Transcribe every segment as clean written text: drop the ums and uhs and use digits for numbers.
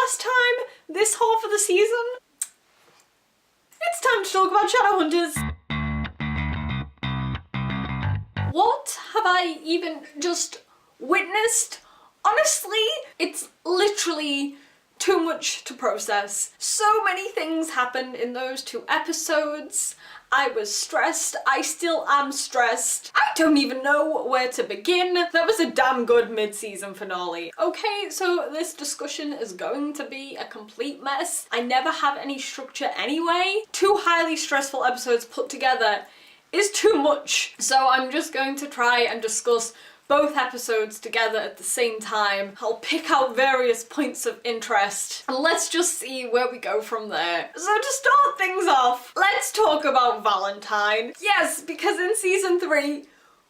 last time this half of the season, it's time to talk about Shadowhunters. What have I even just witnessed? Honestly, it's literally too much to process. So many things happened in those 2 episodes. I was stressed. I still am stressed. I don't even know where to begin. That was a damn good mid-season finale. Okay, so this discussion is going to be a complete mess. I never have any structure anyway. 2 highly stressful episodes put together is too much. So I'm just going to try and discuss both episodes together at the same time. I'll pick out various points of interest and let's just see where we go from there. So to start things off, let's talk about Valentine. Yes, because in season 3,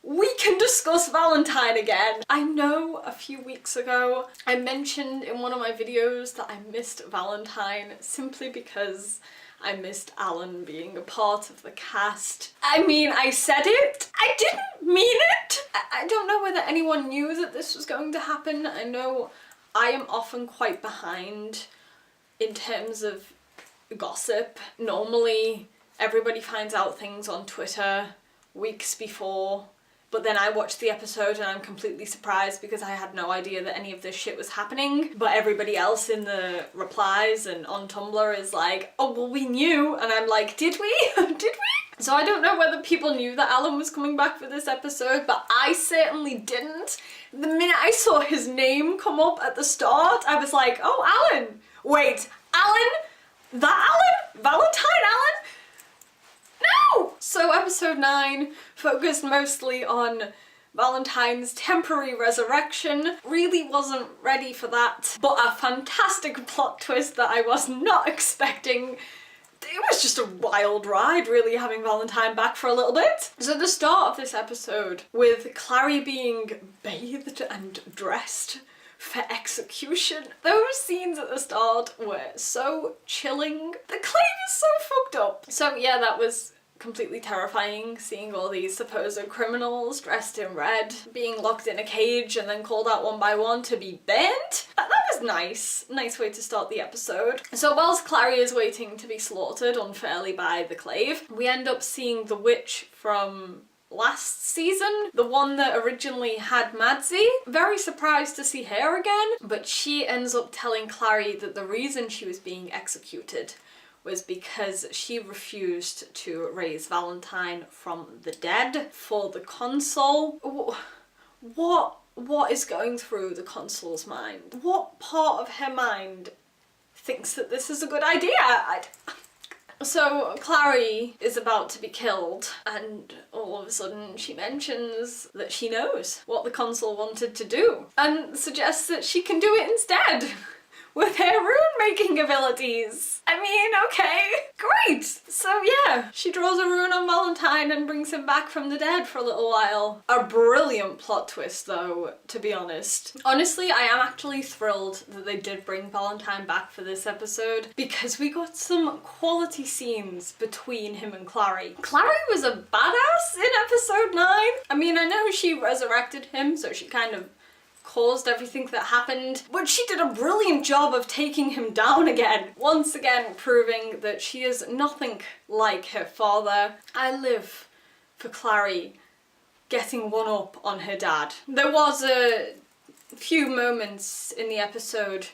we can discuss Valentine again. I know a few weeks ago I mentioned in one of my videos that I missed Valentine simply because I missed Alan being a part of the cast. I mean, I said it. I didn't mean it. I don't know whether anyone knew that this was going to happen. I know I am often quite behind in terms of gossip. Normally, everybody finds out things on Twitter weeks before, but then I watch the episode and I'm completely surprised because I had no idea that any of this shit was happening. But everybody else in the replies and on Tumblr is like, oh, well, we knew. And I'm like, did we? Did we? So I don't know whether people knew that Alan was coming back for this episode, but I certainly didn't. The minute I saw his name come up at the start, I was like, oh, Alan. Wait, Alan? That Alan? Valentine Alan? No! So episode 9 focused mostly on Valentine's temporary resurrection. Really wasn't ready for that, but a fantastic plot twist that I was not expecting. It was just a wild ride, really, having Valentine back for a little bit. So the start of this episode, with Clary being bathed and dressed for execution. Those scenes at the start were so chilling. The clave is so fucked up. So yeah, that was completely terrifying, seeing all these supposed criminals dressed in red being locked in a cage and then called out one by one to be burnt. That was nice way to start the episode. So whilst Clary is waiting to be slaughtered unfairly by the clave, we end up seeing the witch from last season, the one that originally had Madsy. Very surprised to see her again, but she ends up telling Clary that the reason she was being executed was because she refused to raise Valentine from the dead for the consul. What is going through the consul's mind? What part of her mind thinks that this is a good idea? So Clary is about to be killed and all of a sudden she mentions that she knows what the consul wanted to do and suggests that she can do it instead with her rune-making abilities. I mean, okay, great! So yeah, she draws a rune on Valentine and brings him back from the dead for a little while. A brilliant plot twist though, to be honest. Honestly, I am actually thrilled that they did bring Valentine back for this episode because we got some quality scenes between him and Clary. Clary was a badass in episode 9. I mean, I know she resurrected him, so she kind of caused everything that happened, but she did a brilliant job of taking him down again. Once again proving that she is nothing like her father. I live for Clary getting one up on her dad. There was a few moments in the episode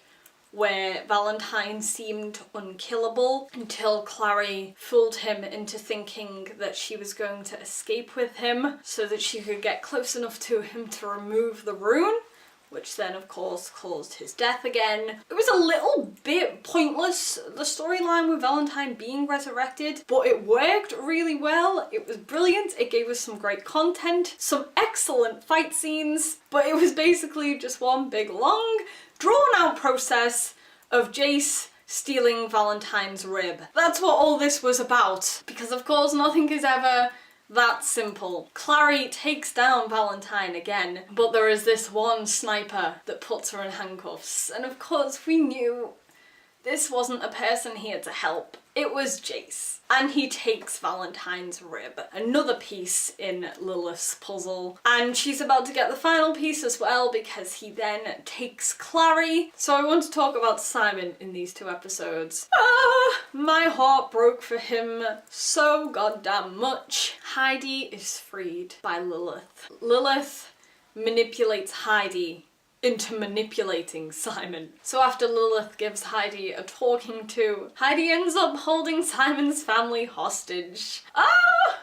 where Valentine seemed unkillable until Clary fooled him into thinking that she was going to escape with him so that she could get close enough to him to remove the rune, which then of course caused his death again. It was a little bit pointless, the storyline with Valentine being resurrected, but it worked really well. It was brilliant. It gave us some great content, some excellent fight scenes, but it was basically just one big long drawn out process of Jace stealing Valentine's rib. That's what all this was about, because of course nothing is ever that simple. Clary takes down Valentine again, but there is this one sniper that puts her in handcuffs. And of course we knew this wasn't a person here to help. It was Jace. And he takes Valentine's rib, another piece in Lilith's puzzle. And she's about to get the final piece as well because he then takes Clary. So I want to talk about Simon in these 2 episodes. My heart broke for him so goddamn much. Heidi is freed by Lilith. Lilith manipulates Heidi into manipulating Simon. So after Lilith gives Heidi a talking to, Heidi ends up holding Simon's family hostage.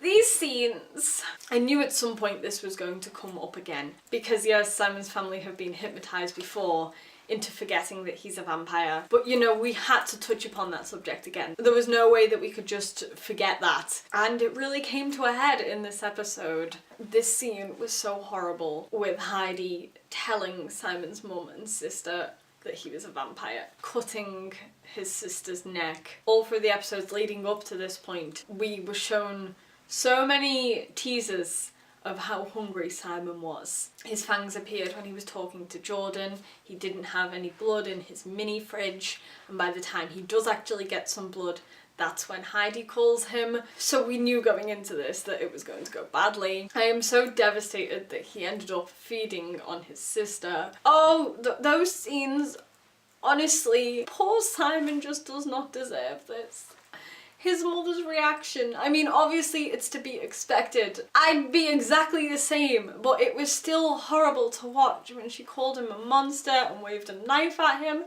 These scenes. I knew at some point this was going to come up again because yes, Simon's family have been hypnotized before into forgetting that he's a vampire. But you know, we had to touch upon that subject again. There was no way that we could just forget that. And it really came to a head in this episode. This scene was so horrible with Heidi telling Simon's mum and sister that he was a vampire, cutting his sister's neck. All through the episodes leading up to this point, we were shown so many teasers of how hungry Simon was. His fangs appeared when he was talking to Jordan. He didn't have any blood in his mini fridge, and by the time he does actually get some blood, that's when Heidi calls him. So we knew going into this that it was going to go badly. I am so devastated that he ended up feeding on his sister. Those scenes, honestly, poor Simon just does not deserve this. His mother's reaction, I mean, obviously it's to be expected. I'd be exactly the same, but it was still horrible to watch when she called him a monster and waved a knife at him.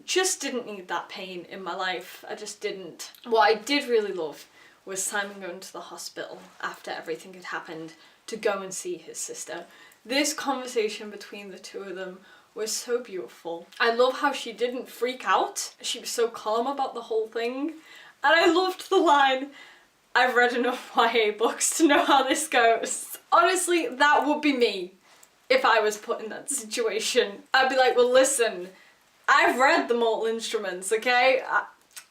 Just didn't need that pain in my life. I just didn't. What I did really love was Simon going to the hospital after everything had happened to go and see his sister. This conversation between the 2 of them was so beautiful. I love how she didn't freak out. She was so calm about the whole thing. And I loved the line, "I've read enough YA books to know how this goes." Honestly, that would be me if I was put in that situation. I'd be like, well listen, I've read the Mortal Instruments, okay?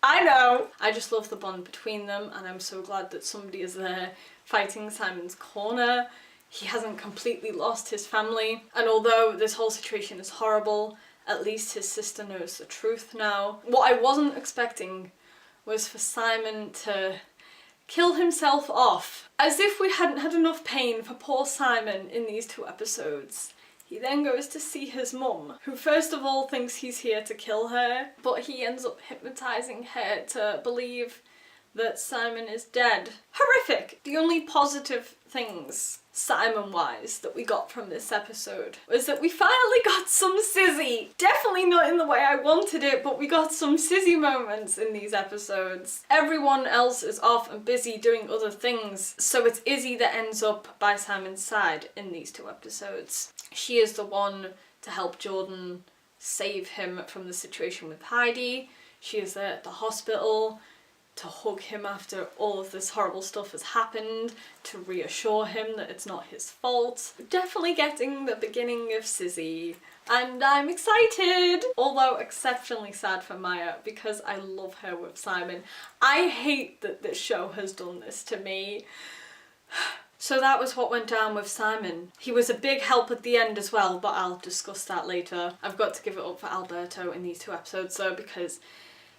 I know. I just love the bond between them, and I'm so glad that somebody is there fighting Simon's corner. He hasn't completely lost his family, and although this whole situation is horrible, at least his sister knows the truth now. What I wasn't expecting was for Simon to kill himself off. As if we hadn't had enough pain for poor Simon in these 2 episodes. He then goes to see his mum, who first of all thinks he's here to kill her, but he ends up hypnotizing her to believe that Simon is dead. Horrific! The only positive things, Simon-wise, that we got from this episode was that we finally got some Sizzy. Definitely not in the way I wanted it, but we got some Sizzy moments in these episodes. Everyone else is off and busy doing other things, so it's Izzy that ends up by Simon's side in these 2 episodes. She is the one to help Jordan save him from the situation with Heidi. She is there at the hospital to hug him after all of this horrible stuff has happened, to reassure him that it's not his fault. Definitely getting the beginning of Sizzy, and I'm excited! Although exceptionally sad for Maya because I love her with Simon. I hate that this show has done this to me. So that was what went down with Simon. He was a big help at the end as well, but I'll discuss that later. I've got to give it up for Alberto in these 2 episodes though, because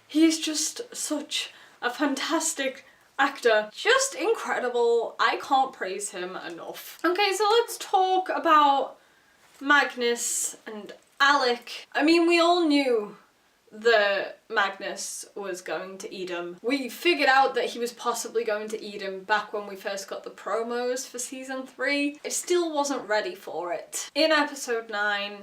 he's just such a fantastic actor. Just incredible. I can't praise him enough. Okay, so let's talk about Magnus and Alec. I mean, we all knew that Magnus was going to eat him. We figured out that he was possibly going to eat him back when we first got the promos for season 3. I still wasn't ready for it. In episode 9,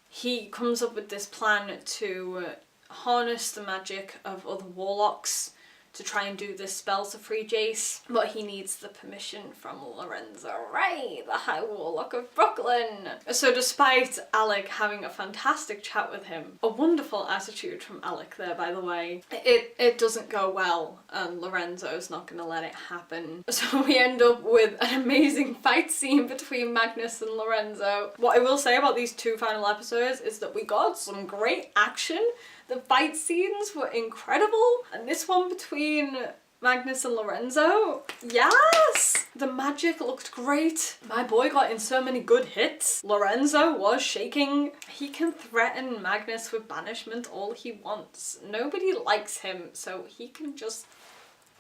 he comes up with this plan to harness the magic of other warlocks to try and do this spell to free Jace, but he needs the permission from Lorenzo Ray, the High Warlock of Brooklyn. So despite Alec having a fantastic chat with him, a wonderful attitude from Alec there by the way, it doesn't go well and Lorenzo's not gonna let it happen. So we end up with an amazing fight scene between Magnus and Lorenzo. What I will say about these 2 final episodes is that we got some great action. The fight scenes were incredible, and this one between Magnus and Lorenzo, yes! The magic looked great. My boy got in so many good hits. Lorenzo was shaking. He can threaten Magnus with banishment all he wants. Nobody likes him, so he can just...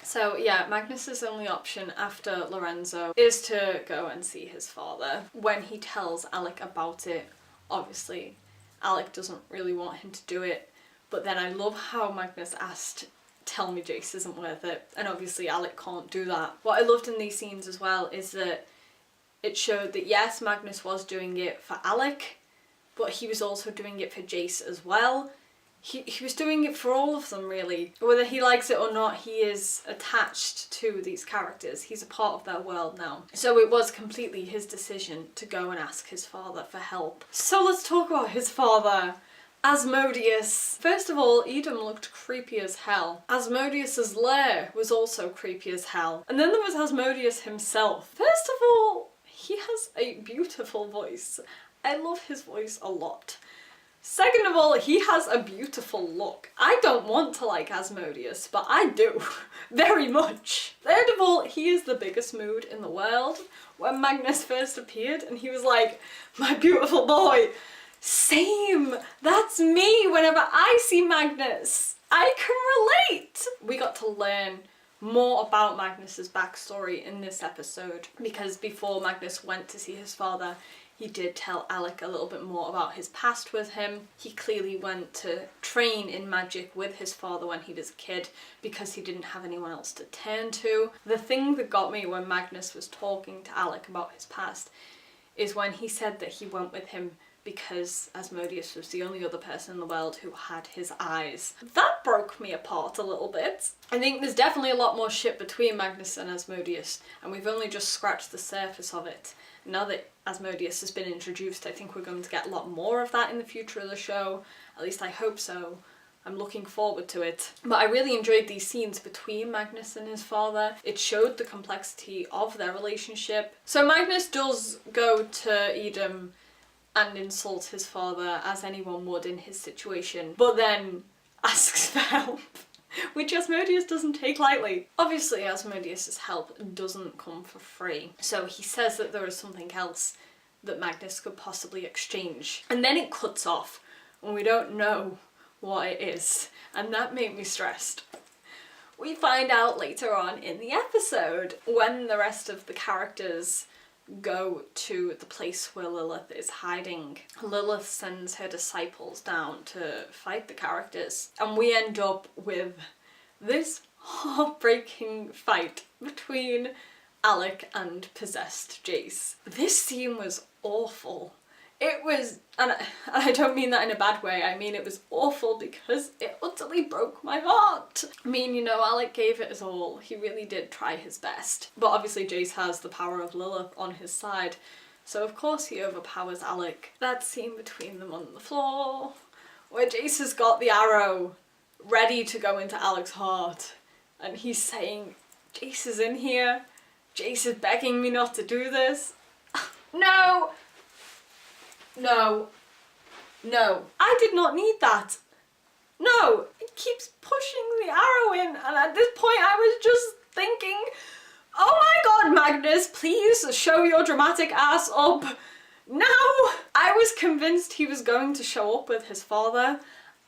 So yeah, Magnus's only option after Lorenzo is to go and see his father. When he tells Alec about it, obviously Alec doesn't really want him to do it, but then I love how Magnus asked, tell me Jace isn't worth it, and obviously Alec can't do that. What I loved in these scenes as well is that it showed that yes, Magnus was doing it for Alec, but he was also doing it for Jace as well. He was doing it for all of them, really. Whether he likes it or not, he is attached to these characters. He's a part of their world now. So it was completely his decision to go and ask his father for help. So let's talk about his father. Asmodeus. First of all, Edom looked creepy as hell. Asmodeus's lair was also creepy as hell. And then there was Asmodeus himself. First of all, he has a beautiful voice. I love his voice a lot. Second of all, he has a beautiful look. I don't want to like Asmodeus, but I do. Very much. Third of all, he is the biggest mood in the world. When Magnus first appeared and he was like, my beautiful boy. Same! That's me whenever I see Magnus. I can relate! We got to learn more about Magnus's backstory in this episode, because before Magnus went to see his father, he did tell Alec a little bit more about his past with him. He clearly went to train in magic with his father when he was a kid because he didn't have anyone else to turn to. The thing that got me when Magnus was talking to Alec about his past is when he said that he went with him because Asmodeus was the only other person in the world who had his eyes. That broke me apart a little bit. I think there's definitely a lot more shit between Magnus and Asmodeus, and we've only just scratched the surface of it. Now that Asmodeus has been introduced, I think we're going to get a lot more of that in the future of the show. At least I hope so. I'm looking forward to it. But I really enjoyed these scenes between Magnus and his father. It showed the complexity of their relationship. So Magnus does go to Edom and insult his father as anyone would in his situation, but then asks for help, which Asmodeus doesn't take lightly. Obviously Asmodeus's help doesn't come for free, so he says that there is something else that Magnus could possibly exchange, and then it cuts off and we don't know what it is, and that made me stressed. We find out later on in the episode when the rest of the characters go to the place where Lilith is hiding. Lilith sends her disciples down to fight the characters, and we end up with this heartbreaking fight between Alec and possessed Jace. This scene was awful. It was, and I don't mean that in a bad way, I mean it was awful because it utterly broke my heart. I mean, you know, Alec gave it his all. He really did try his best. But obviously Jace has the power of Lilith on his side, so of course he overpowers Alec. That scene between them on the floor, where Jace has got the arrow ready to go into Alec's heart, and he's saying, Jace is in here, Jace is begging me not to do this. No! No. No. I did not need that. No. It keeps pushing the arrow in, and at this point I was just thinking, oh my god, Magnus, please show your dramatic ass up. No! I was convinced he was going to show up with his father.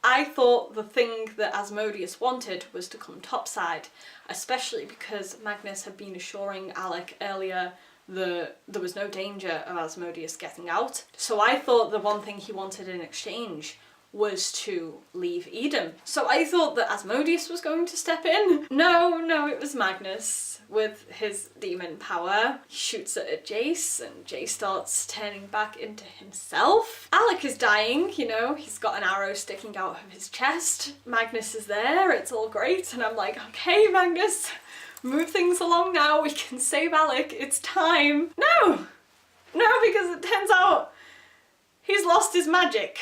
I thought the thing that Asmodeus wanted was to come topside, especially because Magnus had been assuring Alec earlier that there was no danger of Asmodeus getting out. So I thought the one thing he wanted in exchange was to leave Edom. So I thought that Asmodeus was going to step in. No, it was Magnus with his demon power. He shoots it at Jace, and Jace starts turning back into himself. Alec is dying, you know, he's got an arrow sticking out of his chest. Magnus is there, it's all great, and I'm like, okay, Magnus, move things along now, we can save Alec, it's time. No, because it turns out he's lost his magic.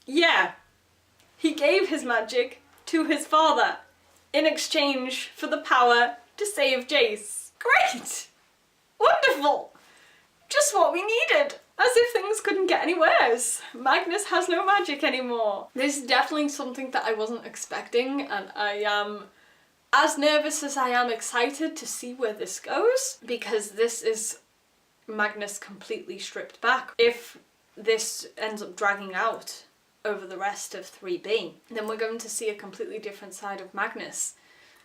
Yeah, he gave his magic to his father in exchange for the power to save Jace. Great! Wonderful! Just what we needed! As if things couldn't get any worse. Magnus has no magic anymore. This is definitely something that I wasn't expecting, and I am As nervous as I am excited to see where this goes, because this is Magnus completely stripped back. If this ends up dragging out over the rest of 3B, then we're going to see a completely different side of Magnus.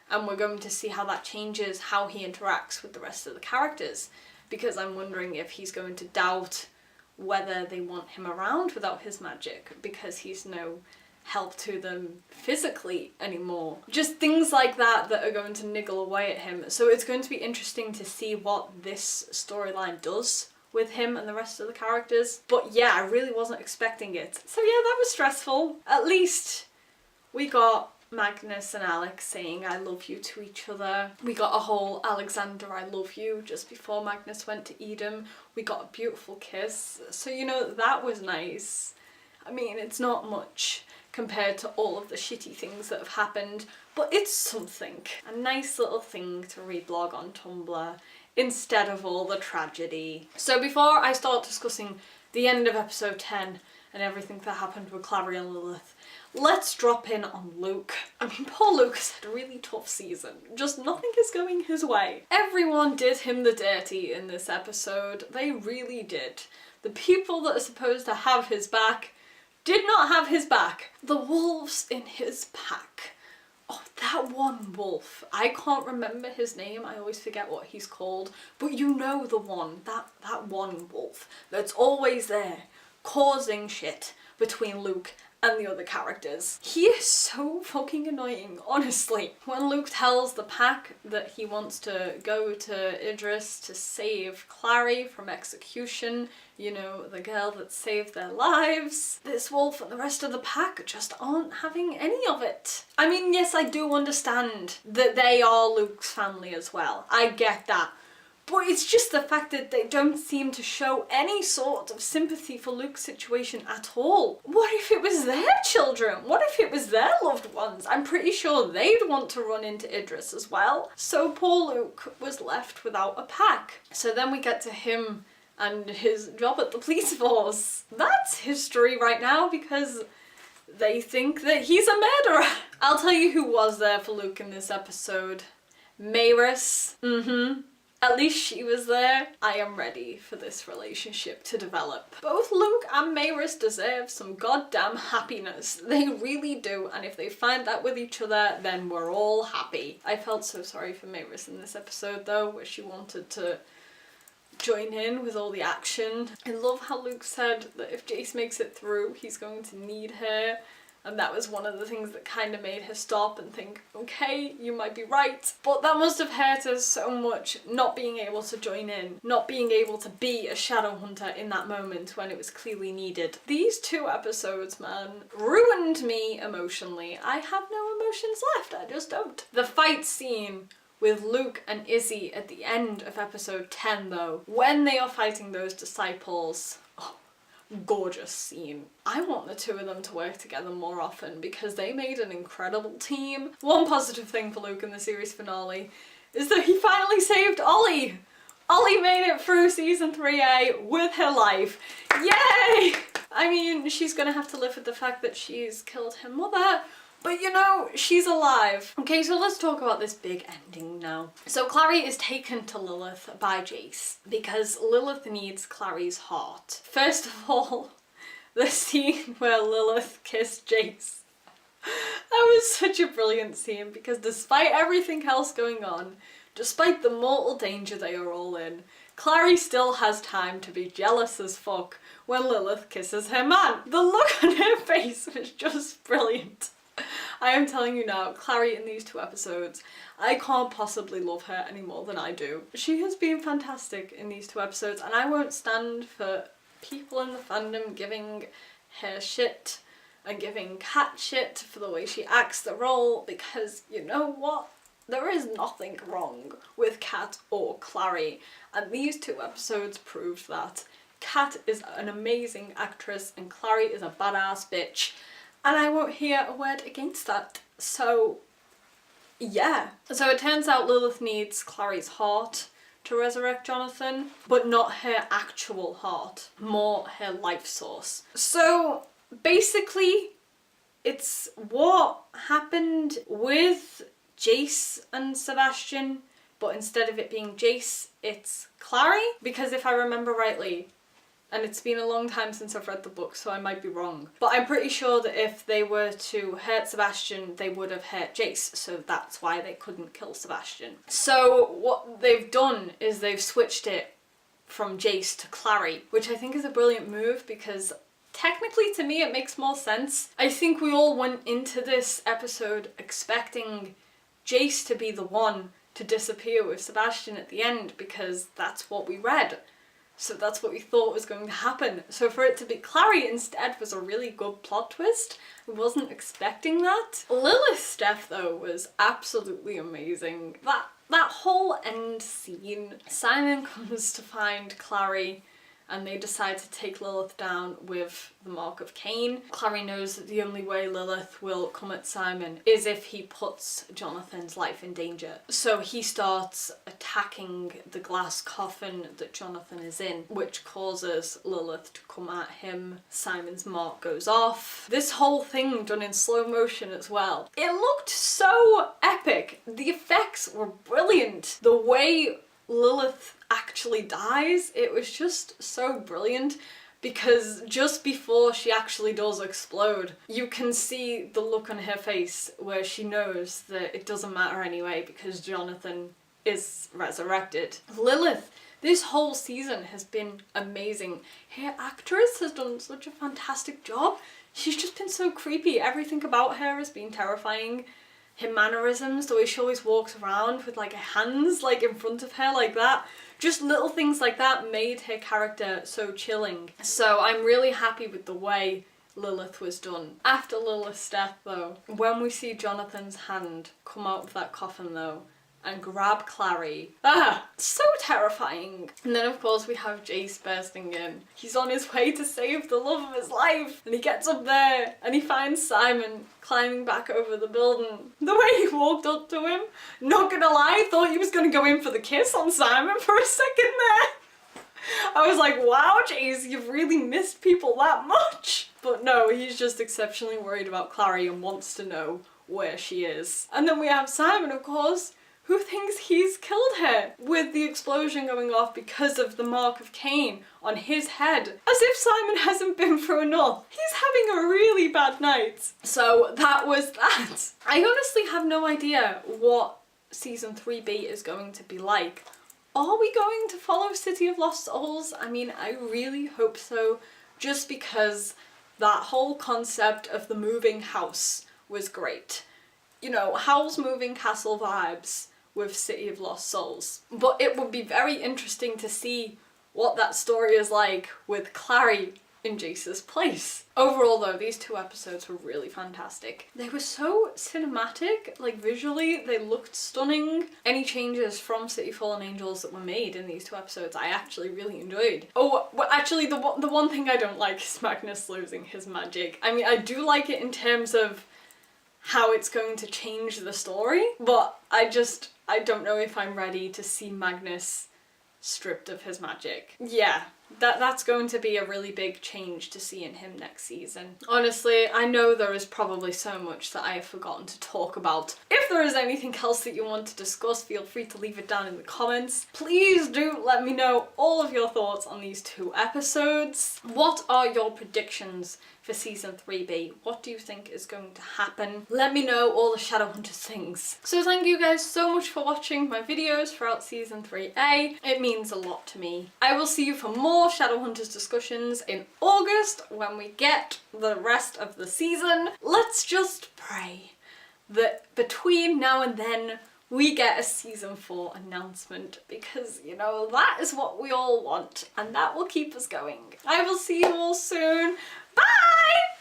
And we're going to see how that changes how he interacts with the rest of the characters. Because I'm wondering if he's going to doubt whether they want him around without his magic, because he's no help to them physically anymore. Just things like that that are going to niggle away at him. So it's going to be interesting to see what this storyline does with him and the rest of the characters. But yeah, I really wasn't expecting it. So yeah, that was stressful. At least we got Magnus and Alex saying I love you to each other. We got a whole Alexander I love you just before Magnus went to Edom. We got a beautiful kiss. So you know, that was nice. I mean, it's not much compared to all of the shitty things that have happened, but it's something. A nice little thing to reblog on Tumblr instead of all the tragedy. So before I start discussing the end of episode 10 and everything that happened with Clary and Lilith, let's drop in on Luke. I mean, poor Luke has had a really tough season. Just nothing is going his way. Everyone did him the dirty in this episode. They really did. The people that are supposed to have his back did not have his back. The wolves in his pack. Oh, that one wolf. I can't remember his name. I always forget what he's called. But you know the one. That one wolf that's always there, causing shit between Luke and the other characters. He is so fucking annoying, honestly. When Luke tells the pack that he wants to go to Idris to save Clary from execution, you know, the girl that saved their lives, this wolf and the rest of the pack just aren't having any of it. I mean, yes, I do understand that they are Luke's family as well. I get that. But it's just the fact that they don't seem to show any sort of sympathy for Luke's situation at all. What if it was their children? What if it was their loved ones? I'm pretty sure they'd want to run into Idris as well. So poor Luke was left without a pack. So then we get to him and his job at the police force. That's history right now because they think that he's a murderer. I'll tell you who was there for Luke in this episode. Mayrus. At least she was there. I am ready for this relationship to develop. Both Luke and Mayrus deserve some goddamn happiness. They really do, and if they find that with each other, then we're all happy. I felt so sorry for Mayrus in this episode though, where she wanted to join in with all the action. I love how Luke said that if Jace makes it through, he's going to need her. And that was one of the things that kind of made her stop and think, okay, you might be right. But that must have hurt her so much, not being able to join in, not being able to be a Shadowhunter in that moment when it was clearly needed. These 2 episodes, man, ruined me emotionally. I have no emotions left, I just don't. The fight scene with Luke and Izzy at the end of episode 10 though, when they are fighting those disciples, gorgeous scene. I want the 2 of them to work together more often because they made an incredible team. One positive thing for Luke in the series finale is that he finally saved Ollie. Ollie made it through season 3A with her life. Yay! I mean, she's gonna have to live with the fact that she's killed her mother, but you know, she's alive. Okay, so let's talk about this big ending now. So Clary is taken to Lilith by Jace because Lilith needs Clary's heart. First of all, the scene where Lilith kissed Jace. That was such a brilliant scene because despite everything else going on, despite the mortal danger they are all in, Clary still has time to be jealous as fuck when Lilith kisses her man. The look on her face was just brilliant. I am telling you now, Clary in these 2 episodes, I can't possibly love her any more than I do. She has been fantastic in these 2 episodes, and I won't stand for people in the fandom giving her shit and giving Kat shit for the way she acts the role, because you know what? There is nothing wrong with Kat or Clary, and these 2 episodes proved that. Kat is an amazing actress and Clary is a badass bitch. And I won't hear a word against that. So, yeah. So it turns out Lilith needs Clary's heart to resurrect Jonathan, but not her actual heart, more her life source. So, basically, it's what happened with Jace and Sebastian, but instead of it being Jace, it's Clary. Because if I remember rightly, and it's been a long time since I've read the book, so I might be wrong, but I'm pretty sure that if they were to hurt Sebastian, they would have hurt Jace, so that's why they couldn't kill Sebastian. So what they've done is they've switched it from Jace to Clary, which I think is a brilliant move because technically to me it makes more sense. I think we all went into this episode expecting Jace to be the one to disappear with Sebastian at the end because that's what we read. So that's what we thought was going to happen. So for it to be Clary instead was a really good plot twist. I wasn't expecting that. Lilith's death though was absolutely amazing. That whole end scene. Simon comes to find Clary and they decide to take Lilith down with the Mark of Cain. Clary knows that the only way Lilith will come at Simon is if he puts Jonathan's life in danger. So he starts attacking the glass coffin that Jonathan is in, which causes Lilith to come at him. Simon's mark goes off. This whole thing done in slow motion as well. It looked so epic. The effects were brilliant. The way Lilith actually dies, it was just so brilliant because just before she actually does explode, you can see the look on her face where she knows that it doesn't matter anyway because Jonathan is resurrected. Lilith, this whole season has been amazing. Her actress has done such a fantastic job. She's just been so creepy. Everything about her has been terrifying. Her mannerisms, the way she always walks around with like her hands like in front of her like that. Just little things like that made her character so chilling. So I'm really happy with the way Lilith was done. After Lilith's death though, when we see Jonathan's hand come out of that coffin though, and grab Clary. So terrifying. And then of course we have Jace bursting in. He's on his way to save the love of his life. And he gets up there and he finds Simon climbing back over the building. The way he walked up to him, not gonna lie, thought he was gonna go in for the kiss on Simon for a second there. I was like, wow, Jace, you've really missed people that much. But no, he's just exceptionally worried about Clary and wants to know where she is. And then we have Simon, of course, who thinks he's killed her with the explosion going off because of the Mark of Cain on his head. As if Simon hasn't been through enough. He's having a really bad night. So that was that. I honestly have no idea what season 3B is going to be like. Are we going to follow City of Lost Souls? I mean, I really hope so, just because that whole concept of the moving house was great. You know, Howl's Moving Castle vibes with City of Lost Souls. But it would be very interesting to see what that story is like with Clary in Jace's place. Overall though, these two episodes were really fantastic. They were so cinematic, like visually they looked stunning. Any changes from City Fallen Angels that were made in these two episodes I actually really enjoyed. Oh, well actually the one thing I don't like is Magnus losing his magic. I mean, I do like it in terms of how it's going to change the story, but I don't know if I'm ready to see Magnus stripped of his magic. Yeah, that's going to be a really big change to see in him next season. Honestly, I know there is probably so much that I have forgotten to talk about. If there is anything else that you want to discuss, feel free to leave it down in the comments. Please do let me know all of your thoughts on these two episodes. What are your predictions for season 3B? What do you think is going to happen? Let me know all the Shadowhunters things. So thank you guys so much for watching my videos throughout season 3A. It means a lot to me. I will see you for more Shadowhunters discussions in August when we get the rest of the season. Let's just pray that between now and then we get a season 4 announcement, because you know that is what we all want and that will keep us going. I will see you all soon. Bye!